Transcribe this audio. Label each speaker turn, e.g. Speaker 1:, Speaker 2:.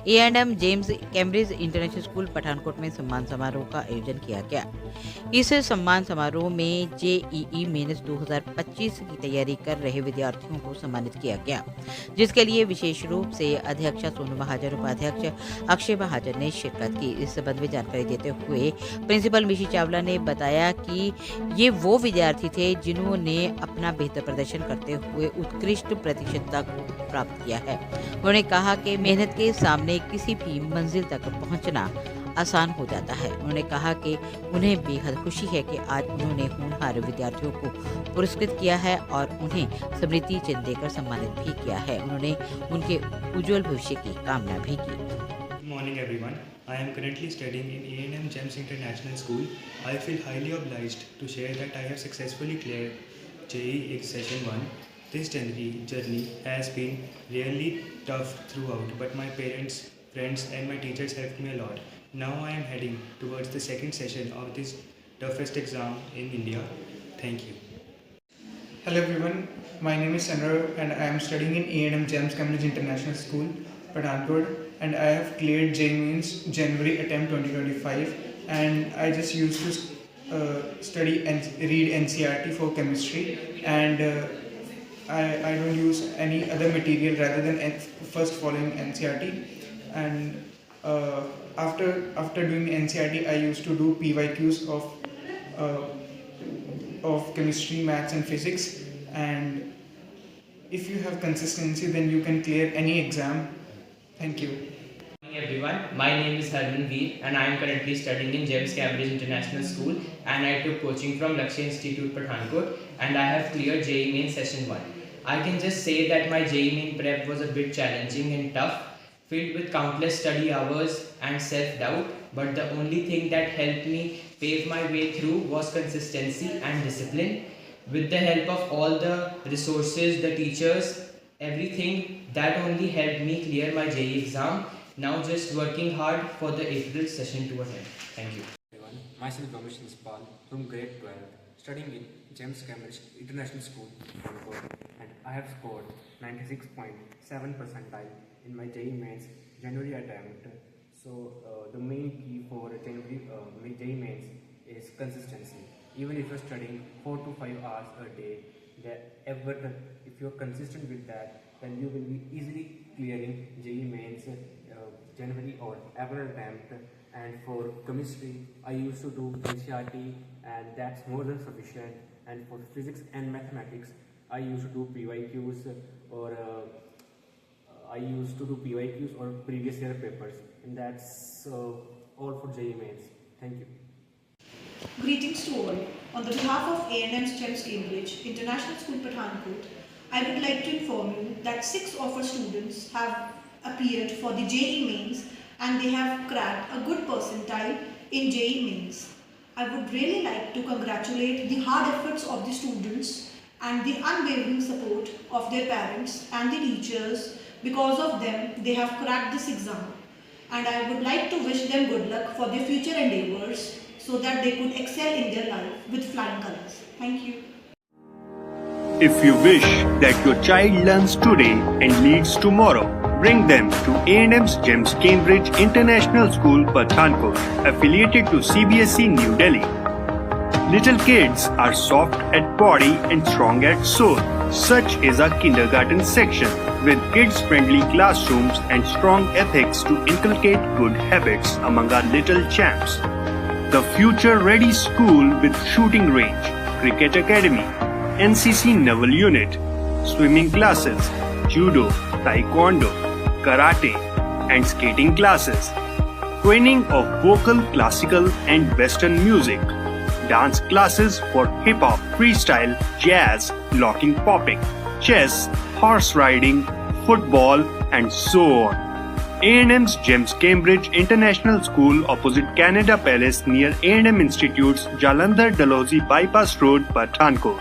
Speaker 1: A&M James Cambridge international school Pathankot में सम्मान समारोह का आयोजन किया गया। इस सम्मान समारोह में जेईई मेंस 2025 की तैयारी कर रहे विद्यार्थियों को सम्मानित किया गया, जिसके लिए विशेष रूप से अध्यक्षा सोनू महाजन, उपाध्यक्ष अक्षय महाजन ने शिरकत की। इस संबंध में जानकारी देते हुए प्रिंसिपल मिशी चावला ने बताया कि ये वो विद्यार्थी थे जिन्होंने अपना बेहतर प्रदर्शन करते हुए उत्कृष्ट प्रतिशतता को प्राप्त किया है। उन्होंने कहा कि मेहनत के सामने किसी भी मंजिल तक पहुंचना आसान हो जाता है। उन्होंने कहा कि उन्हें बेहद खुशी है कि आज उन्होंने होनहार विद्यार्थियों को पुरस्कृत किया है और उन्हें स्मृति चिन्ह देकर सम्मानित भी किया है। उन्होंने उनके उज्जवल भविष्य की कामना भी की।
Speaker 2: Good morning everyone. I am currently studying in A&M GEMS International School. I feel highly obliged to share that I have successfully cleared JEE Session 1. This journey has been really tough throughout, but my parents, friends and my teachers helped me a lot. Now I am heading towards the second session of this toughest exam in India. Thank you.
Speaker 3: Hello everyone, my name is Sandra and I am studying in A&M GEMS Cambridge International School, Pathankot, and I have cleared JEE Mains January attempt 2025, and I just used to study and read NCERT for chemistry, and I don't use any other material rather than first following NCERT. And after doing NCERT, I used to do PYQs of chemistry, maths and physics, and if you have consistency then you can clear any exam. Thank you.
Speaker 4: Good morning everyone, my name is Harman Veer and I am currently studying in GEMS Cambridge International School, and I took coaching from Lakshya Institute Pathankot, and I have cleared JEE Main Session 1. I can just say that my JEE Main prep was a bit challenging and tough, filled with countless study hours and self-doubt, but the only thing that helped me pave my way through was consistency and discipline. With the help of all the resources, the teachers, everything, that only helped me clear my JEE exam. Now just working hard for the April session to attend. Thank you.
Speaker 5: Everyone, myself Ramesh Nispal from grade 12, studying in GEMS Cambridge International School, Pathankot, and I have scored 96.7 percentile in my JEE Mains January attempt. So the main key for January JEE Mains is consistency. Even if you're studying 4 to 5 hours a day, if you're consistent with that, then you will be easily clearing JEE Mains January or April attempt. And for chemistry, I used to do NCERT, and that's more than sufficient. And for physics and mathematics, I used to do PYQs or previous year papers, and that's all for JEE Mains. Thank you.
Speaker 6: Greetings to all. On the behalf of A&M GEMS Cambridge International School Pathankot, I would like to inform you that 6 of our students have appeared for the JEE Mains and they have cracked a good percentile in JEE Mains. I would really like to congratulate the hard efforts of the students and the unwavering support of their parents and the teachers. Because of them, they have cracked this exam, and I would like to wish them good luck for their future endeavours so that they could excel in their life with flying colours. Thank you.
Speaker 7: If you wish that your child learns today and leads tomorrow, bring them to A&M's GEMS Cambridge International School, Pathankot, affiliated to CBSE New Delhi. Little kids are soft at body and strong at soul. Such is our kindergarten section, with kids-friendly classrooms and strong ethics to inculcate good habits among our little champs. The future-ready school with shooting range, cricket academy, NCC Naval Unit, swimming classes, judo, taekwondo, karate, and skating classes. Training of vocal, classical, and western music. Dance classes for hip-hop, freestyle, jazz, locking popping, chess, horse riding, football, and so on. A&M's GEMS Cambridge International School opposite Canada Palace near A&M Institute's Jalandhar Dalhousie Bypass Road, Pathankot.